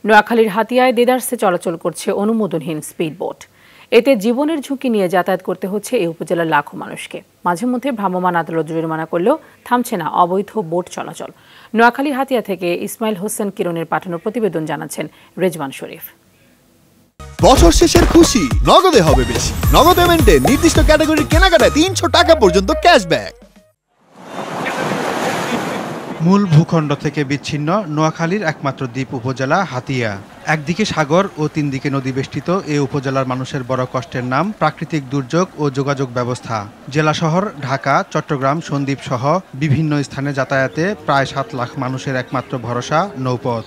নোয়াখালীর হাতিয়ায় দেদারসে চলাচল করছে অনুমোদনহীন স্পিডবোট। এতে জীবনের ঝুঁকি নিয়ে যাতায়াত করতে হচ্ছে এই উপজেলার লাখো মানুষকে। মাঝে মধ্যে ভ্রাম্যমাণ আদালত জরিমানা করলেও থামছে না অবৈধ বোট চলাচল। নোয়াখালী হাতিয়া থেকে ইসমাইল হোসেন কিরণের পাঠানো প্রতিবেদন জানাচ্ছেন রেজওয়ান শরীফ। বছর শেষের খুশি নগদে হবে বেশি। নগদ পেমেন্টে নির্দিষ্ট ক্যাটাগরির কেনাকাটায় ৩০০ টাকা পর্যন্ত ক্যাশব্যাক। মূল ভূখণ্ড থেকে বিচ্ছিন্ন নোয়াখালীর একমাত্র দ্বীপ উপজেলা হাতিয়া। একদিকে সাগর ও তিন দিকে নদী বেষ্টিত এই উপজেলার মানুষের বড় কষ্টের নাম প্রাকৃতিক দুর্যোগ ও যোগাযোগ ব্যবস্থা। জেলা শহর ঢাকা, চট্টগ্রাম, সন্দ্বীপ সহ বিভিন্ন স্থানে যাতায়াতে প্রায় ৭ লাখ মানুষের একমাত্র ভরসা নৌপথ।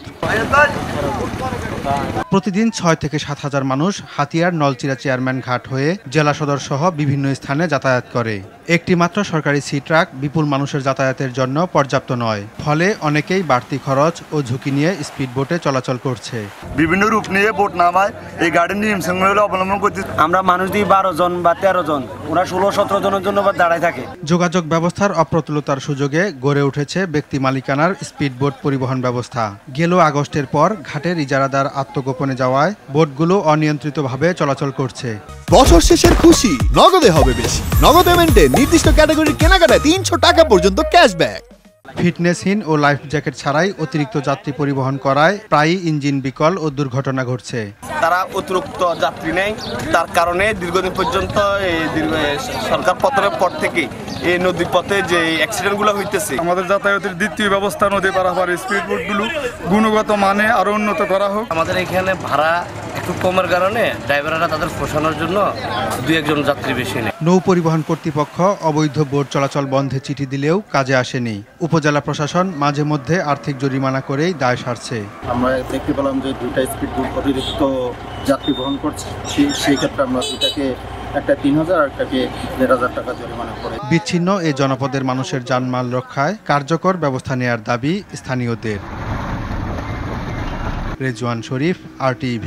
প্রতিদিন ৬ থেকে ৭ হাজার মানুষ হাতিয়ার নলচিরা চেয়ারম্যান ঘাট হয়ে জেলা সদর সহ বিভিন্ন স্থানে যাতায়াত করে। একটি মাত্র সরকারি সি ট্রাক বিপুল মানুষের যাতায়াতের জন্য পর্যাপ্ত নয়। ফলে অনেকেই বাড়তি খরচ ও ঝুঁকি নিয়ে স্পিডবোটে চলাচল করছে। বিভিন্ন রূপ নিয়ে বোট নামায় এই গাড়ির নিয়ম শৃঙ্খলা অবলম্বন করতে আমরা মানুষ দিই ১২ জন বা ১৩ জন, ওরা ১৬-১৭ জনের জন্য দাঁড়ায় থাকে। যোগাযোগ ব্যবস্থার অপ্রতুলতার সুযোগে গড়ে উঠেছে ব্যক্তি মালিকানার স্পিডবোট পরিবহন ব্যবস্থা। গেল আগস্টের পর ঘাটের ইজারাদার আত্মগোপনে যাওয়ায় বোটগুলো অনিয়ন্ত্রিতভাবে চলাচল করছে। বছর শেষের খুশি নগদে হবে বেশি। নগদ পেমেন্টে নির্দিষ্ট ক্যাটাগরির কেনাকাটায় ৩০০ টাকা পর্যন্ত ক্যাশব্যাক। ফিটনেসহীন ও লাইফ জ্যাকেট ছাড়াই অতিরিক্ত যাত্রী পরিবহন করায় প্রায়ই ইঞ্জিন বিকল ও দুর্ঘটনা ঘটছে। তারা অতিরিক্ত যাত্রী নেয়, তার কারণে দীর্ঘদিন পর্যন্ত সরকার পতনের পর থেকে এই নদী পথে যে অ্যাক্সিডেন্টগুলো হইতেছে। আমাদের যাতায়াতের দ্বিতীয় ব্যবস্থা নদী পারাপার স্পিডবোটগুলো গুণগত মানে আরো উন্নত করা হোক। আমাদের এখানে ভাড়া একটু কমের কারণে ড্রাইভাররা তাদের পোষানোর জন্য ২-১ জন যাত্রী বেশি নেয়। নৌ পরিবহন কর্তৃপক্ষ অবৈধ বোট চলাচল বন্ধে চিঠি দিলেও কাজে আসেনি। উপজেলা প্রশাসন মাঝে মধ্যে আর্থিক জরিমানা করেই দায় সারছে। আমরা দেখতে পেলাম যে 2টা স্পিডবোট অতিরিক্ত যাত্রী বহন করছে। সেই ক্ষেত্রে আমরা দুটাকে একটা ৩,০০০ আর একটাকে ১,৫০০ টাকা জরিমানা করে। বিচ্ছিন্ন এই জনপদের মানুষের জানমাল রক্ষায় কার্যকর ব্যবস্থা নেয়ার দাবি স্থানীয়দের। রেজওয়ান শরীফ, RTV।